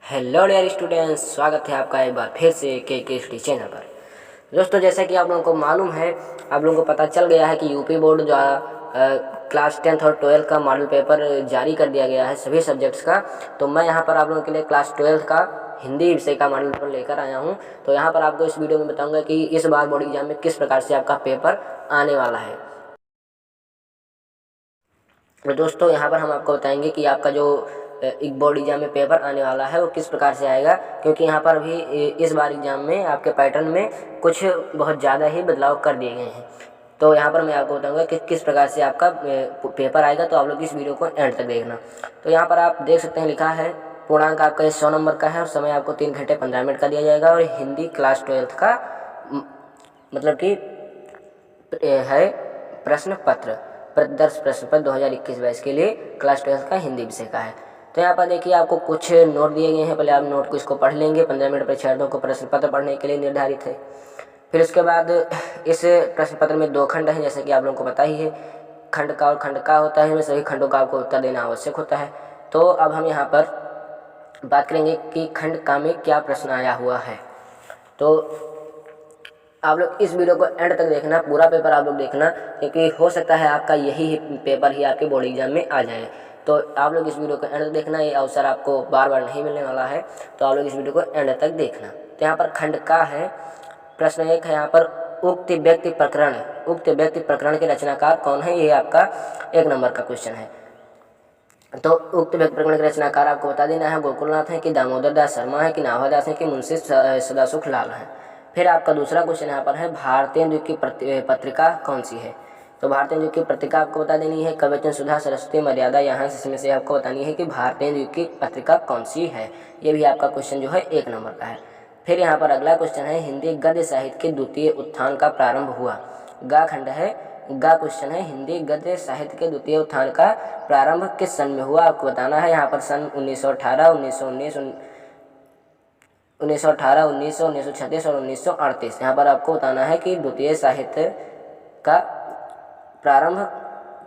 Hello dear students, स्वागत है आपका एक बार फिर से के चैनल पर। दोस्तों, जैसा कि आप लोगों को मालूम है, आप लोगों को पता चल गया है कि यूपी बोर्ड द्वारा क्लास 10th और 12th का मॉडल पेपर जारी कर दिया गया है सभी सब्जेक्ट्स का। तो मैं यहाँ पर आप लोगों के लिए क्लास 12th का हिंदी विषय का मॉडल पेपर लेकर आया हूँ। तो यहाँ पर आपको इस वीडियो में बताऊँगा कि इस बार बोर्ड एग्जाम में किस प्रकार से आपका पेपर आने वाला है। तो दोस्तों, यहाँ पर हम आपको बताएंगे कि आपका जो एक बोर्ड एग्जाम में पेपर आने वाला है वो किस प्रकार से आएगा, क्योंकि यहाँ पर अभी इस बार एग्जाम में आपके पैटर्न में कुछ बहुत ज़्यादा ही बदलाव कर दिए गए हैं। तो यहाँ पर मैं आपको बताऊंगा कि किस प्रकार से आपका पेपर आएगा। तो आप लोग इस वीडियो को एंड तक देखना। तो यहाँ पर आप देख सकते हैं, लिखा है पूर्णांक आपका 100 नंबर का है और समय आपको 3 घंटे 15 मिनट का दिया जाएगा। और हिंदी क्लास 12th का मतलब कि है प्रश्न पत्र, प्रदर्श प्रश्न पत्र 2021-22 के लिए क्लास 12th का हिंदी विषय का है। तो यहाँ पर देखिए आपको कुछ नोट दिए गए हैं। पहले आप नोट को इसको पढ़ लेंगे। 15 मिनट परीक्षार्थियों को प्रश्न पत्र पढ़ने के लिए निर्धारित है। फिर उसके बाद इस प्रश्न पत्र में 2 खंड हैं, जैसे कि आप लोगों को पता ही है। खंड का और खंड का होता है, हमें सभी खंडों का आपको उत्तर देना आवश्यक होता है। तो अब हम यहाँ पर बात करेंगे कि खंड का में क्या प्रश्न आया हुआ है। तो आप लोग इस वीडियो को एंड तक देखना, पूरा पेपर आप लोग देखना, क्योंकि हो सकता है आपका यही पेपर ही आपके बोर्ड एग्जाम में आ जाए। तो आप लोग इस वीडियो को एंड तक देखना, ये अवसर आपको बार बार नहीं मिलने वाला है। तो आप लोग इस वीडियो को एंड तक देखना। तो यहाँ पर खंड का है, प्रश्न 1 है यहाँ पर उक्त व्यक्ति प्रकरण के रचनाकार कौन है। ये आपका 1 नंबर का क्वेश्चन है। तो उक्त व्यक्ति प्रकरण के रचनाकार आपको बता देना है गोकुलनाथ है कि दामोदर दास शर्मा है कि नाभा दास है कि मुंशी सदासुख लाल है। फिर आपका दूसरा क्वेश्चन यहाँ पर है भारतेंदु की पत्रिका कौन सी है। तो भारतेंदु की पत्रिका आपको बता देनी है कवचन सुधा सरस्वती मर्यादा, यहाँ से इसमें से आपको बतानी है कि भारतेंदु की पत्रिका कौन सी है। ये भी आपका क्वेश्चन जो है 1 नंबर का है। फिर यहाँ पर अगला क्वेश्चन है हिंदी गद्य साहित्य के द्वितीय उत्थान का प्रारंभ हुआ। गा खंड है, गा क्वेश्चन है हिंदी गद्य साहित्य के द्वितीय उत्थान का प्रारंभ किस सन में हुआ, आपको बताना है। यहाँ पर सन 1918, 1919, 1936 और 1938। यहाँ पर आपको बताना है कि द्वितीय साहित्य का प्रारंभ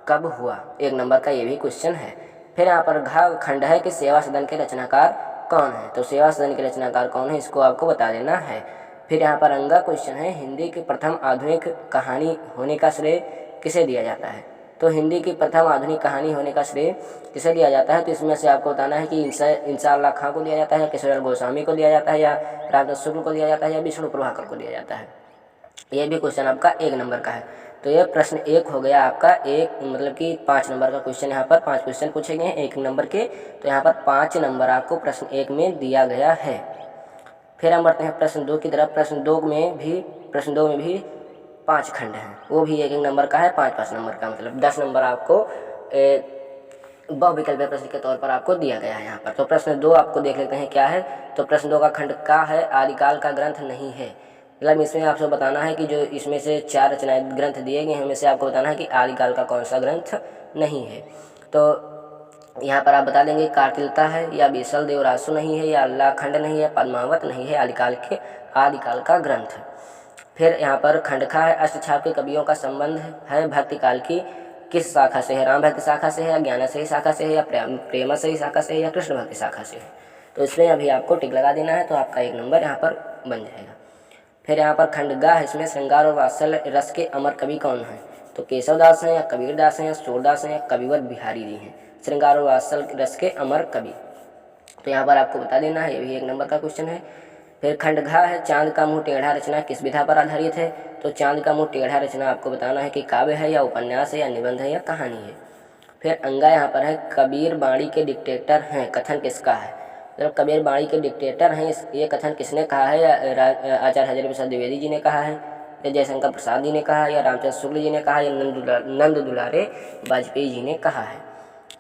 कब हुआ। 1 नंबर का ये भी क्वेश्चन है। फिर यहाँ पर घा खंड है कि सेवा सदन के रचनाकार कौन है। तो सेवा सदन के रचनाकार कौन है, इसको आपको बता देना है। फिर यहाँ पर अंगा क्वेश्चन है हिंदी की प्रथम आधुनिक कहानी होने का श्रेय किसे दिया जाता है। तो हिंदी की प्रथम आधुनिक कहानी होने का श्रेय किसे दिया जाता है। तो इसमें से आपको बताना है कि इंसाअल्लाह खां को दिया जाता है, किशोर गोस्वामी को दिया जाता है, या रामदास शुक्ल को दिया जाता है, या विष्णु प्रभाकर को दिया जाता है। ये भी क्वेश्चन आपका 1 नंबर का है। तो ये प्रश्न 1 हो गया आपका, एक मतलब कि 5 नंबर का क्वेश्चन। यहाँ पर 5 क्वेश्चन पूछे गए हैं 1 नंबर के। तो यहाँ पर 5 नंबर आपको प्रश्न 1 में दिया गया है। फिर हम बढ़ते हैं प्रश्न 2 की तरफ। प्रश्न 2 में भी 5 खंड हैं, वो भी 1 नंबर का है, 5 नंबर का, मतलब 10 नंबर आपको बहुविकल्पीय प्रश्न के तौर पर आपको दिया गया है यहाँ पर। तो प्रश्न 2 आपको देख लेते हैं क्या है। तो प्रश्न 2 का खंड का है आदिकाल का ग्रंथ नहीं है। मतलब इसमें आपको बताना है कि जो इसमें से 4 रचनाएं ग्रंथ दिए गए हैं, उनमें से आपको बताना है कि आदिकाल का कौन सा ग्रंथ नहीं है। तो यहाँ पर आप बता देंगे कार्तिलता है, या बीसल देवरासु नहीं है, या अल्लाखंड नहीं है, पद्मावत नहीं है आदिकाल का ग्रंथ। फिर यहाँ पर खंड खा है अष्टछाप के कवियों का संबंध है भक्ति काल की किस शाखा से है। राम भक्ति शाखा से है, या ज्ञान से ही शाखा से है, या प्रेम से ही शाखा से है, या कृष्ण भक्ति शाखा से है। तो इसमें अभी आपको टिक लगा देना है, तो आपका 1 नंबर यहाँ पर बन जाएगा। फिर यहाँ पर खंड गा है, इसमें श्रृंगार और वात्सल्य रस के अमर कवि कौन है। तो केशवदास हैं, या कबीरदास हैं, या सूरदास हैं, या कविवर बिहारी जी हैं। श्रृंगार और वात्सल्य रस के अमर कवि, तो यहाँ पर आपको बता देना है। ये भी 1 नंबर का क्वेश्चन है। फिर खंड घा है चांद का मुँह टेढ़ा रचना किस विधा पर आधारित है। तो चांद का मुँह टेढ़ा रचना आपको बताना है कि काव्य है, या उपन्यास है, या निबंध है, या कहानी है। फिर अंगा यहाँ पर है कबीर बाणी के डिक्टेटर हैं, कथन किसका है। मतलब कबीर बाणी के डिक्टेटर हैं, ये कथन किसने कहा है। या आचार्य हजारी प्रसाद द्विवेदी जी ने कहा है, या जयशंकर प्रसाद जी ने कहा, या रामचंद्र शुक्ल जी ने कहा, या नंद दुलारे वाजपेयी जी ने कहा है।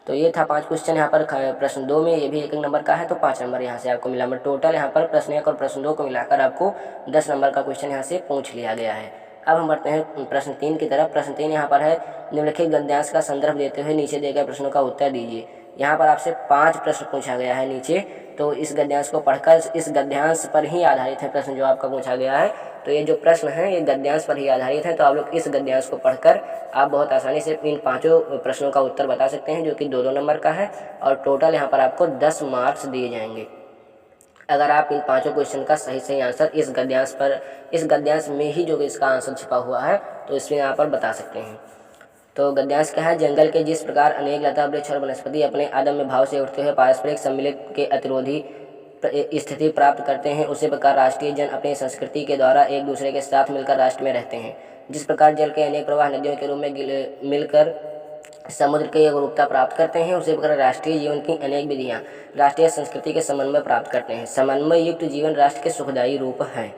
तो ये था 5 क्वेश्चन यहाँ पर प्रश्न 2 में। ये भी 1 नंबर का है, तो 5 नंबर यहाँ से आपको मिला। मतलब टोटल यहाँ पर प्रश्न 1 और प्रश्न 2 को मिलाकर आपको 10 नंबर का क्वेश्चन यहाँ से पूछ लिया गया है। अब हम बढ़ते हैं प्रश्न 3 की तरफ। प्रश्न 3 यहाँ पर है निम्नलिखित गद्यांश का संदर्भ देते हुए नीचे दिए गए प्रश्नों का उत्तर दीजिए। यहाँ पर आपसे 5 प्रश्न पूछा गया है नीचे। तो इस गद्यांश को पढ़कर, इस गद्यांश पर ही आधारित है प्रश्न जो आपका पूछा गया है। तो ये जो प्रश्न है ये गद्यांश पर ही आधारित है। तो आप लोग इस गद्यांश को पढ़कर आप बहुत आसानी से इन 5 प्रश्नों का उत्तर बता सकते हैं, जो कि 2-2 नंबर का है। और टोटल यहाँ पर आपको 10 मार्क्स दिए जाएंगे। अगर आप इन पांचों क्वेश्चन का सही आंसर इस गद्यांश में ही जो इसका आंसर छिपा हुआ है तो इसमें यहाँ पर बता सकते हैं। तो गद्यांश क्या है? जंगल के जिस प्रकार अनेक लता वृक्ष और वनस्पति अपने अदम्य भाव से उठते हुए पारस्परिक सम्मिलित के अतिरोधी स्थिति प्राप्त करते हैं, उसी प्रकार राष्ट्रीय जन अपनी संस्कृति के द्वारा एक दूसरे के साथ मिलकर राष्ट्र में रहते हैं। जिस प्रकार जल के अनेक प्रवाह नदियों के रूप में मिलकर समुद्र की एकरूपता प्राप्त करते हैं, उसी प्रकार राष्ट्रीय जीवन की अनेक विधियाँ राष्ट्रीय संस्कृति के समन्वय प्राप्त करते हैं। समन्वय युक्त जीवन राष्ट्र के सुखदायी रूप है।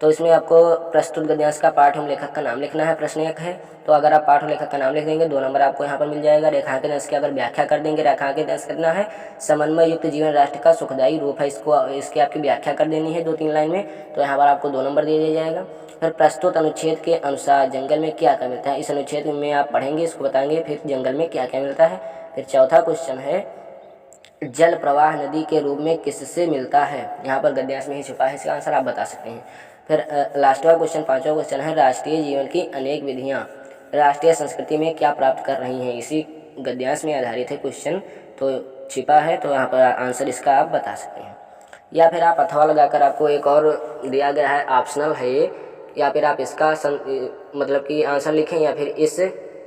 तो इसमें आपको प्रस्तुत गद्यांश का पाठ एवं लेखक का नाम लिखना है। प्रश्न 1 है, तो अगर आप पाठ और लेखक का नाम लिख देंगे 2 नंबर आपको यहाँ पर मिल जाएगा। रेखांकित अंश की अगर व्याख्या कर देंगे, रेखांकित अंश करना है समन्वय युक्त जीवन राष्ट्र का सुखदायी रूप है, इसकी आपकी व्याख्या कर देनी है 2-3 लाइन में, तो यहाँ पर आपको 2 नंबर दे दिया जाएगा। फिर प्रस्तुत अनुच्छेद के अनुसार जंगल में क्या क्या मिलता है, इस अनुच्छेद में आप पढ़ेंगे, इसको बताएंगे फिर जंगल में क्या क्या मिलता है। फिर चौथा क्वेश्चन है, जल प्रवाह नदी के रूप में किससे मिलता है, यहाँ पर गद्यांश में ही छुपा है, इसका आंसर आप बता सकते हैं। फिर लास्टवा क्वेश्चन 5वां क्वेश्चन है, राष्ट्रीय जीवन की अनेक विधियाँ राष्ट्रीय संस्कृति में क्या प्राप्त कर रही हैं, इसी गद्यांश में आधारित है क्वेश्चन, तो छिपा है, तो यहाँ पर आंसर इसका आप बता सकते हैं। या फिर आप अथवा लगाकर आपको एक और दिया गया है, ऑप्शनल है ये, या फिर आप इसका मतलब कि आंसर लिखें या फिर इस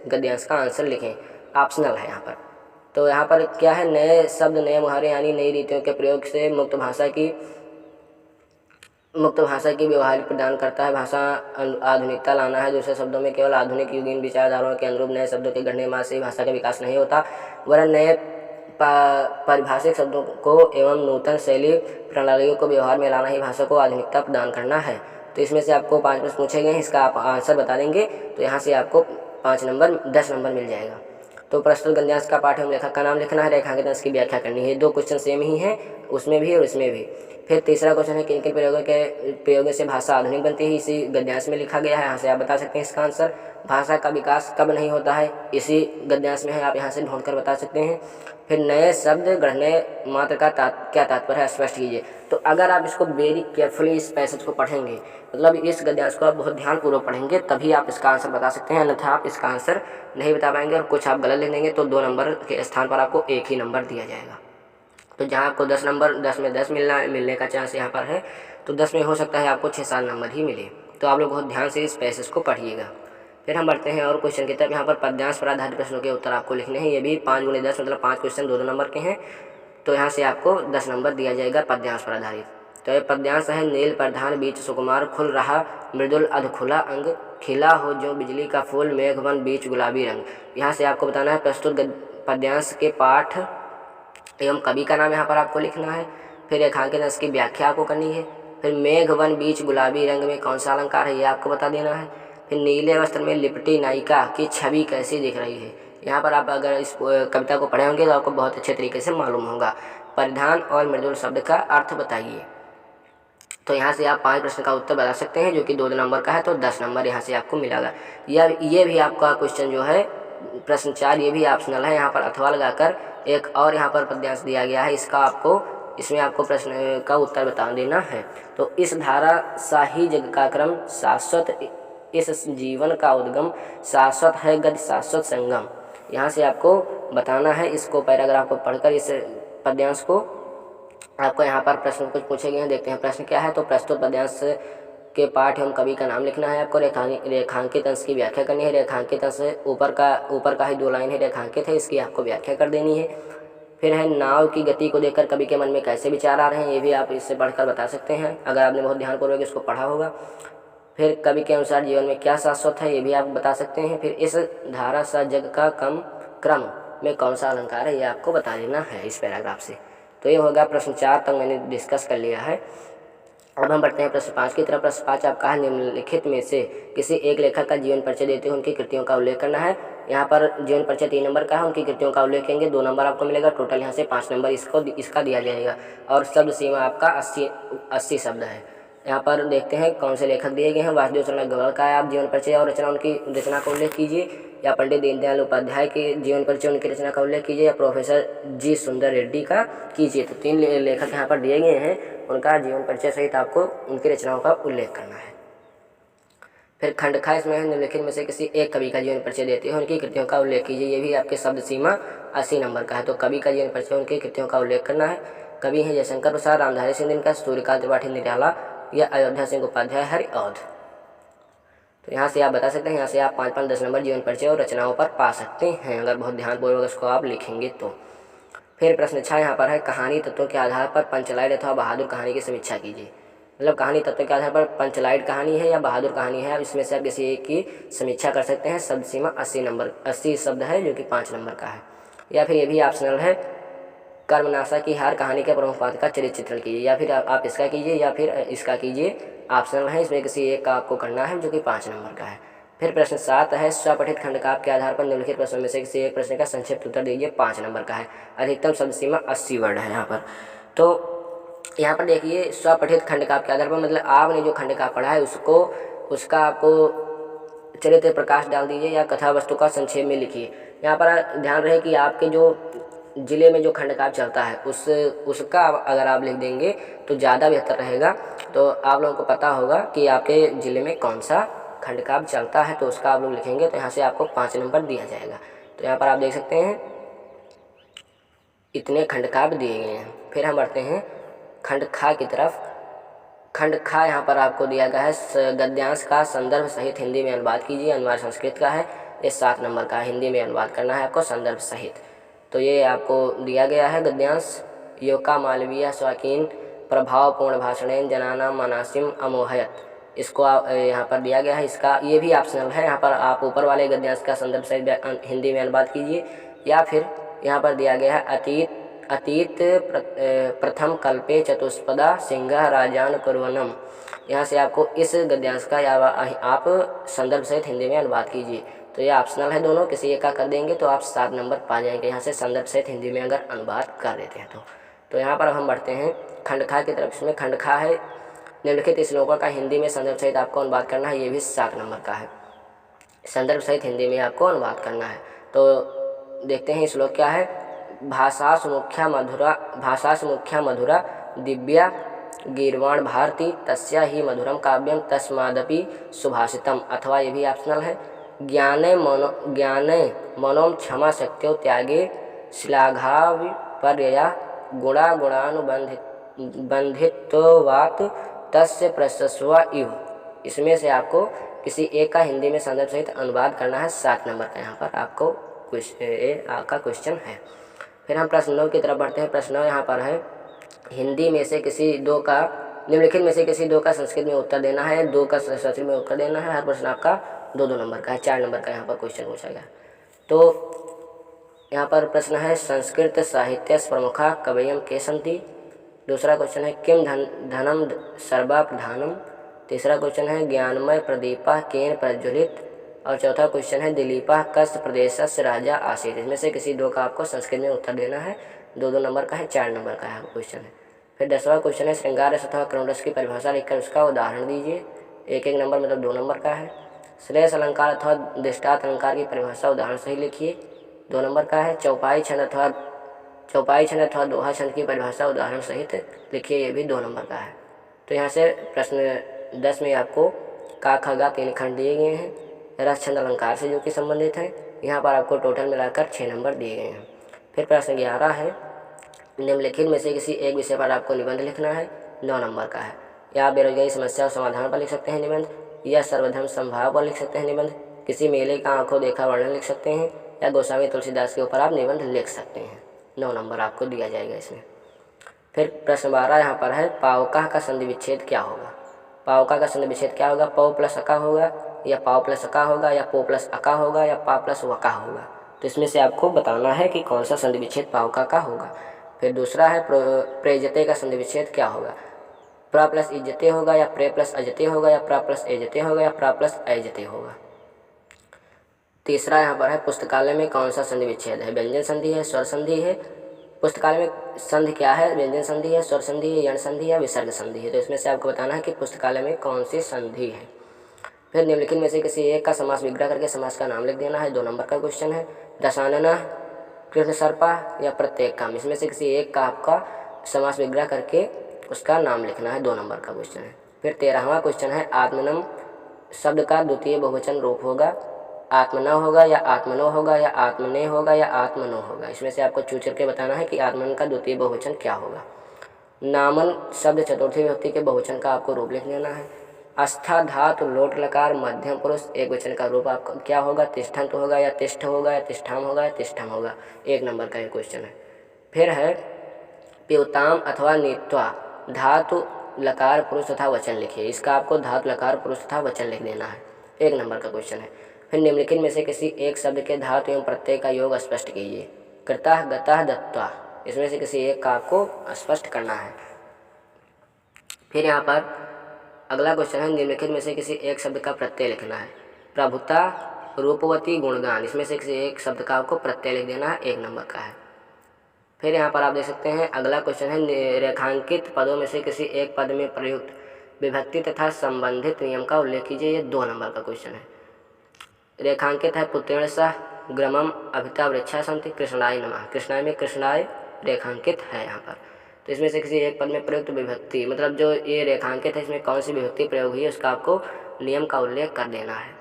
गद्यांश का आंसर लिखें, ऑप्शनल है यहाँ पर। तो यहाँ पर क्या है, नए शब्द नए मुहावरे यानी नई रीतियों के प्रयोग से मुक्त भाषा की व्यवहारिक प्रदान करता है। भाषा आधुनिकता लाना है। दूसरे शब्दों में केवल आधुनिक युगीन विचारधाराओं के अनुरूप नए शब्दों के गढ़ने मात्र से भाषा का विकास नहीं होता, वरन नए परिभाषिक शब्दों को एवं नूतन शैली प्रणालियों को व्यवहार में लाना ही भाषा को आधुनिकता प्रदान करना है। तो इसमें से आपको 5 प्रश्न पूछे गए हैं, इसका आप आंसर बता देंगे तो यहाँ से आपको 10 नंबर मिल जाएगा। तो प्रस्तुत गद्यांश का पाठ एवं लेखक का नाम लिखना है, रेखांकित अंश की व्याख्या करनी है। 2 क्वेश्चन सेम ही हैं, उसमें भी और इसमें भी। फिर तीसरा क्वेश्चन है, किन किन प्रयोगों से भाषा आधुनिक बनती है, इसी गद्यांश में लिखा गया है, यहाँ से आप बता सकते हैं इसका आंसर। भाषा का विकास कब नहीं होता है, इसी गद्यांश में है, आप यहाँ से ढूंढ कर बता सकते हैं। फिर नए शब्द गढ़ने मात्र का क्या तात्पर्य है, स्पष्ट कीजिए। तो अगर आप इसको वेरी केयरफुली इस पैसेज को पढ़ेंगे, मतलब इस गद्यांश को आप बहुत ध्यानपूर्वक पढ़ेंगे, तभी आप इसका आंसर बता सकते हैं, अन्यथा आप इसका आंसर नहीं बता पाएंगे और कुछ आप गलत लिख देंगे तो 2 नंबर के स्थान पर आपको 1 ही नंबर दिया जाएगा। तो जहाँ आपको 10 नंबर 10 में 10 मिलने का चांस यहाँ पर है, तो 10 में हो सकता है आपको 6-7 नंबर ही मिले। तो आप लोग बहुत ध्यान से इस पैसेज को पढ़िएगा। फिर हम बढ़ते हैं और क्वेश्चन की तरफ। यहाँ पर पद्यांश पर आधारित प्रश्नों के उत्तर आपको लिखने हैं, ये भी 5 × 10 मतलब 5 क्वेश्चन 2-2 नंबर के हैं, तो यहाँ से आपको 10 नंबर दिया जाएगा पद्यांश पर आधारित। तो ये पद्यांश है, नील प्रधान बीच सुकुमार खुल रहा मृदुल अधखुला अंग, खिला हो जो बिजली का फूल मेघवन बीच गुलाबी रंग। यहाँ से आपको बताना है प्रस्तुत पद्यांश के पाठ एवं कवि का नाम यहाँ पर आपको लिखना है। फिर रेखांकित अंश की व्याख्या आपको करनी है। फिर मेघवन बीच गुलाबी रंग में कौन सा अलंकार है, ये आपको बता देना है। फिर नीले वस्त्र में लिपटी नायिका की छवि कैसी दिख रही है, यहाँ पर आप अगर इस कविता को पढ़े होंगे तो आपको बहुत अच्छे तरीके से मालूम होगा। परिधान और मृदुल शब्द का अर्थ बताइए। तो यहाँ से आप 5 प्रश्न का उत्तर बता सकते हैं, जो कि 2 नंबर का है, तो 10 नंबर यहाँ से आपको मिलेगा। ये भी आपका क्वेश्चन जो है प्रश्न 4, ये भी ऑप्शनल है। यहाँ पर अथवा लगाकर एक और यहाँ पर पद्यांश दिया गया है, इसमें आपको प्रश्न का उत्तर बता देना है। तो इस धारा सा ही जग का क्रम, शाश्वत इस जीवन का उद्गम, शाश्वत है गति शाश्वत संगम। यहाँ से आपको बताना है, इसको पैराग्राफ को पढ़कर इस पद्यांश को आपको यहाँ पर प्रश्न कुछ पूछे गए हैं, देखते हैं प्रश्न क्या है। तो प्रस्तुत पद्यांश के पाठ एवं कवि का नाम लिखना है आपको, रेखांकित अंश की व्याख्या करनी है। रेखांकित अंश ऊपर का ही 2 लाइन है, रेखांकित है, इसकी आपको व्याख्या कर देनी है। फिर है, नाव की गति को देखकर कवि के मन में कैसे विचार आ रहे हैं, ये भी आप इससे पढ़कर बता सकते हैं, अगर आपने बहुत ध्यानपूर्वक इसको पढ़ा होगा। फिर कवि के अनुसार जीवन में क्या शाश्वत है, ये भी आप बता सकते हैं। फिर इस धारा सा जग का क्रम में कौन सा अलंकार है, ये आपको बता देना है इस पैराग्राफ से। तो ये होगा प्रश्न 4 तक मैंने डिस्कस कर लिया है। अब हम बढ़ते हैं प्रश्न 5 की तरफ। प्रश्न 5 आपका है, निम्नलिखित में से किसी एक लेखक का जीवन परिचय देते हुए उनकी कृतियों का उल्लेख करना है। यहाँ पर जीवन परिचय 3 नंबर का है, उनकी कृतियों का उल्लेख करेंगे 2 नंबर आपको मिलेगा, टोटल यहाँ से 5 नंबर इसका दिया जाएगा। और शब्द सीमा आपका 80 शब्द है। यहाँ पर देखते हैं कौन से लेखक दिए गए हैं। वासुदेव शरण अग्रवाल का है आप जीवन परिचय और रचना, उनकी रचना का उल्लेख कीजिए, या पंडित दीनदयाल उपाध्याय के जीवन परिचय उनकी रचना का उल्लेख कीजिए, या प्रोफेसर जी सुंदर रेड्डी का कीजिए। तो 3 लेखक यहाँ पर दिए गए हैं, उनका जीवन परिचय सहित आपको उनकी रचनाओं का उल्लेख करना है। फिर खंड खा, इसमें निम्नलिखित में से किसी एक कवि का जीवन परिचय देते हैं उनकी कृतियों का उल्लेख कीजिए, ये भी आपके शब्द सीमा 80 नंबर का है। तो कवि का जीवन परिचय उनकी कृतियों का उल्लेख करना है। कवि हैं जयशंकर प्रसाद, रामधारी सिंह दिनकर, सूर्यकांत त्रिपाठी निराला या अयोध्या सिंह उपाध्याय हरिऔध। तो यहाँ से आप बता सकते हैं, यहाँ से आप 5-5 10 नंबर जीवन परिचय और रचनाओं पर पा सकते हैं, अगर बहुत ध्यानपूर्वक इसको आप लिखेंगे तो। फिर प्रश्न 6 यहाँ पर है, कहानी तत्वों के आधार पर पंचलाइड अथवा बहादुर कहानी की समीक्षा कीजिए। मतलब कहानी तत्वों के आधार पर पंचलाइड कहानी है या बहादुर कहानी है, इसमें से आप किसी एक की समीक्षा कर सकते हैं। शब्द सीमा 80 शब्द है जो कि 5 नंबर का है। या फिर ये भी ऑप्शनल है, कर्मनाशा की हार कहानी के प्रमुख पात्र का चरित्र चित्रण कीजिए। या फिर आप इसका कीजिए या फिर इसका कीजिए, ऑप्शनल है, इसमें किसी एक का आपको करना है जो कि 5 नंबर का है। फिर प्रश्न 7 है, स्वपठित खंडकाव्य के आधार पर निम्नलिखित प्रश्नों में से किसी एक प्रश्न का संक्षिप्त उत्तर दीजिए, 5 नंबर का है। अधिकतम शब्द सीमा 80 वर्ड है यहाँ पर। तो यहाँ पर देखिए, स्वपठित खंडकाव्य के आधार पर मतलब आपने जो खंडकाव्य पढ़ा है उसका आपको चरित्र प्रकाश डाल दीजिए या कथा वस्तु का संक्षेप में लिखिए। यहाँ पर ध्यान रहे कि आपके जो जिले में जो खंडकाव्य चलता है उसका अगर आप लिख देंगे तो ज़्यादा बेहतर रहेगा। तो आप लोगों को पता होगा कि आपके ज़िले में कौन सा खंडकाव्य चलता है, तो उसका आप लोग लिखेंगे तो यहाँ से आपको 5 नंबर दिया जाएगा। तो यहाँ पर आप देख सकते हैं इतने खंडकाव्य दिए गए हैं। फिर हम बढ़ते हैं खंड खा की तरफ। खंड खा यहाँ पर आपको दिया गया है, गद्यांश का संदर्भ सहित हिंदी में अनुवाद कीजिए। अनुवाद संस्कृत का है, ये 7 नंबर का है, हिंदी में अनुवाद करना है आपको संदर्भ सहित। तो ये आपको दिया गया है गद्यांश। योका मालवीय स्वकीन प्रभावपूर्ण भाषणेन जनानां मनासिम अमोहयत, इसको यहाँ पर दिया गया है। इसका ये भी ऑप्शनल है, यहाँ पर आप ऊपर वाले गद्यांश का संदर्भ सहित हिंदी में अनुवाद कीजिए। या फिर यहाँ पर दिया गया है अतीत प्रथम कल्पे चतुष्पदा सिंह राजान कुर्वनम, यहाँ से आपको इस गद्यांश का या आप संदर्भ सहित हिंदी में अनुवाद कीजिए। तो ये ऑप्शनल है दोनों, किसी एक का कर देंगे तो आप 7 नंबर पा जाएंगे यहाँ से संदर्भ सहित हिंदी में अगर अनुवाद कर देते हैं तो यहाँ पर हम बढ़ते हैं खंडखा की तरफ। इसमें खंडखा है, निम्नलिखित श्लोकों का हिंदी में संदर्भ सहित आपको अनुवाद करना है, ये भी 7 नंबर का है, संदर्भ सहित हिंदी में आपको अनुवाद करना है। तो देखते हैं श्लोक क्या है। भाषासु मुख्या मधुरा दिव्या गीर्वाण भारती तस्या ही मधुरम काव्यम तस्मादपि सुभाषितम, अथवा ये भी ऑप्शनल है, ज्ञाने मनोम क्षमा शक्त्यो त्यागे श्लाघाविपर्यया गुणानुबंधित्वात् तस्य प्रशस्व इव, इसमें से आपको किसी एक का हिंदी में संदर्भ सहित अनुवाद करना है। 7 नंबर का यहाँ पर आपको क्वेश्चन है। फिर हम प्रश्न 9 की तरफ बढ़ते हैं। प्रश्न 9 यहाँ पर है, हिंदी में से किसी दो का निम्नलिखित में से किसी दो का संस्कृत में उत्तर देना है, 2 का संस्कृत में उत्तर देना है। हर प्रश्न आपका 2-2 नंबर का है, 4 नंबर का यहाँ पर क्वेश्चन पूछा गया। तो यहाँ पर प्रश्न है, संस्कृत साहित्य प्रमुखा कवयम के सन्ति। दूसरा क्वेश्चन है, किम धनम सर्वा प्रधानम। तीसरा क्वेश्चन है, ज्ञानमय प्रदीपा केन प्रज्वलित। और चौथा क्वेश्चन है, दिलीपा कस्य प्रदेशस्य राजा आसीत। इसमें से किसी 2 का आपको संस्कृत में उत्तर देना है, 2-2 नंबर का है, 4 नंबर का है क्वेश्चन है। फिर 10वां क्वेश्चन है, श्रृंगार रस अथवा करुण रस की परिभाषा लिखकर उसका उदाहरण दीजिए। 1-1 नंबर मतलब 2 नंबर का है। श्रेयस अलंकार अथवा दृष्टांत अलंकार की परिभाषा उदाहरण सही लिखिए, 2 नंबर का है। चौपाई छंद अथवा दोहा छंद की परिभाषा उदाहरण सहित लिखिए, ये भी 2 नंबर का है। तो यहाँ से प्रश्न 10 में आपको का ख गा 3 खंड दिए गए हैं, रस छंद अलंकार से जो कि संबंधित है। यहाँ पर आपको टोटल मिलाकर 6 नंबर दिए गए हैं। फिर प्रश्न 11 है, निम्नलिखित में से किसी एक विषय पर आपको निबंध लिखना है, 9 नंबर का है। या आप बेरोजगारी समस्या और समाधान पर लिख सकते हैं निबंध, या सर्वधर्म संभाव पर लिख सकते हैं निबंध, किसी मेले का आंखों देखा वर्णन लिख सकते हैं, या गोस्वामी तुलसीदास के ऊपर आप निबंध लिख सकते हैं। 9 नंबर आपको दिया जाएगा इसमें। फिर प्रश्न 12 यहाँ पर है, पावका का संधि विच्छेद क्या होगा। पावका का संधि विच्छेद क्या होगा, पौ प्लस अका होगा, या पाव प्लस अका होगा, या पो प्लस अका होगा, या पा प्लस वका होगा। तो इसमें से आपको बताना है कि कौन सा संधि विच्छेद पावका का होगा। फिर दूसरा है, प्रजते का संधि विच्छेद क्या होगा, प्रा प्लस इज्जते होगा, या प्रे प्लस अजते होगा, या प्रा प्लस एजते होगा, या प्रा प्लस अजते होगा। तीसरा यहाँ पर है, पुस्तकालय में कौन सा संधि विच्छेद है, व्यंजन संधि है, स्वर संधि है। पुस्तकालय में संधि क्या है, व्यंजन संधि है, स्वर संधि है, यण संधि है, विसर्ग संधि है। तो इसमें से आपको बताना है कि पुस्तकालय में कौन सी संधि है। फिर निम्नलिखित में से किसी एक का समास विग्रह करके समास का नाम लिख देना है, 2 नंबर का क्वेश्चन है। दशानना कृष्ण सर्पा या प्रत्येक काम, इसमें से किसी एक का आपका समास विग्रह करके उसका नाम लिखना है, 2 नंबर का क्वेश्चन है। फिर 13वां क्वेश्चन है, आत्मनम शब्द का द्वितीय बहुवचन रूप होगा, आत्मना होगा, या आत्मनो होगा, या आत्मने होगा, या आत्मनो होगा। इसमें से आपको चूज करके बताना है कि आत्मन का द्वितीय बहुवचन क्या होगा। नामन शब्द चतुर्थी विभक्ति के बहुवचन का आपको रूप लिख लेना है। आस्था धातु लोट लकार मध्यम पुरुष एक वचन का रूप आपका क्या होगा, तिष्ठन्त होगा या तिष्ठ होगा या तिष्ठाम होगा या तिष्ठम होगा। 1 नंबर का ये क्वेश्चन है। फिर है प्योताम अथवा नीत्वा धातु लकार पुरुष तथा वचन लिखिए। इसका आपको धातु लकार पुरुष तथा वचन लिख देना है। 1 नंबर का क्वेश्चन है। फिर निम्नलिखित में से किसी एक शब्द के धातु एवं प्रत्यय का योग स्पष्ट कीजिए। कृतः गतः दत्वा, इसमें से किसी एक का आपको स्पष्ट करना है। फिर यहाँ पर अगला क्वेश्चन है, निम्नलिखित में से किसी एक शब्द का प्रत्यय लिखना है। प्रभुता रूपवती गुणगान, इसमें से किसी एक शब्द का आपको प्रत्यय लिख देना है। 1 नंबर का है। फिर यहाँ पर आप देख सकते हैं अगला क्वेश्चन है, रेखांकित पदों में से किसी एक पद में प्रयुक्त विभक्ति तथा संबंधित नियम का उल्लेख कीजिए। ये 2 नंबर का क्वेश्चन है। रेखांकित है पुत्रेण सह ग्रमम अभिता वृक्षा सन्ति कृष्णाय नमः। कृष्णाय में कृष्णाय रेखांकित है यहाँ पर। तो इसमें से किसी एक पद में प्रयुक्त विभक्ति, मतलब जो ये रेखांकित है इसमें कौन सी विभक्ति प्रयोग हुई है उसका आपको नियम का उल्लेख कर देना है।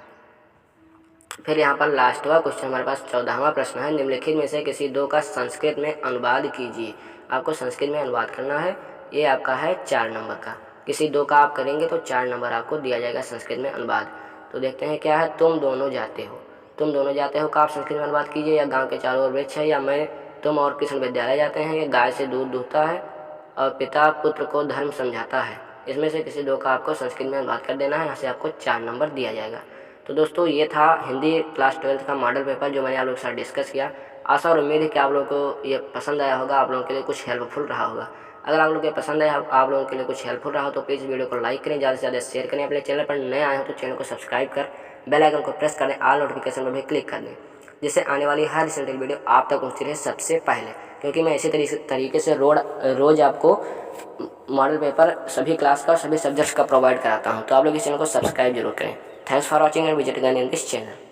फिर यहाँ पर लास्टवा क्वेश्चन हमारे पास 14वां प्रश्न है, निम्नलिखित में से किसी 2 का संस्कृत में अनुवाद कीजिए। आपको संस्कृत में अनुवाद करना है। ये आपका है 4 नंबर का। किसी 2 का आप करेंगे तो 4 नंबर आपको दिया जाएगा संस्कृत में अनुवाद। तो देखते हैं क्या है, तुम दोनों जाते हो। तुम दोनों जाते हो का आप संस्कृत में अनुवाद कीजिए, या गाँव के चारों ओर वृक्ष है, या मैं तुम और कृष्ण विद्यालय जाते हैं, या गाय से दूध दूहता है और पिता पुत्र को धर्म समझाता है। इसमें से किसी 2 का आपको संस्कृत में अनुवाद कर देना है। यहाँ से आपको 4 नंबर दिया जाएगा। तो दोस्तों ये था हिंदी क्लास 12th का मॉडल पेपर जो मैंने आप लोगों के साथ डिस्कस किया। आशा और उम्मीद है कि आप लोगों को ये पसंद आया होगा, आप लोगों के लिए कुछ हेल्पफुल रहा होगा। अगर आप लोगों को पसंद आया, आप लोगों के लिए कुछ हेल्पफुल रहा हो तो प्लीज़ वीडियो को लाइक करें, ज़्यादा से ज़्यादा शेयर करें। अपने चैनल पर नए आए हो तो चैनल को सब्सक्राइब कर बेल आइकन को प्रेस कर दें, ऑल नोटिफिकेशन पर भी क्लिक कर दें, जिससे आने वाली हर रिसेंट वीडियो आप तक पहुँचती रहे सबसे पहले। क्योंकि मैं इसी तरीके से रोज़ आपको मॉडल पेपर सभी क्लास का और सभी सब्जेक्ट्स का प्रोवाइड कराता हूँ। तो आप लोग इस चैनल को सब्सक्राइब जरूर करें। Thanks for watching and visit again in this channel.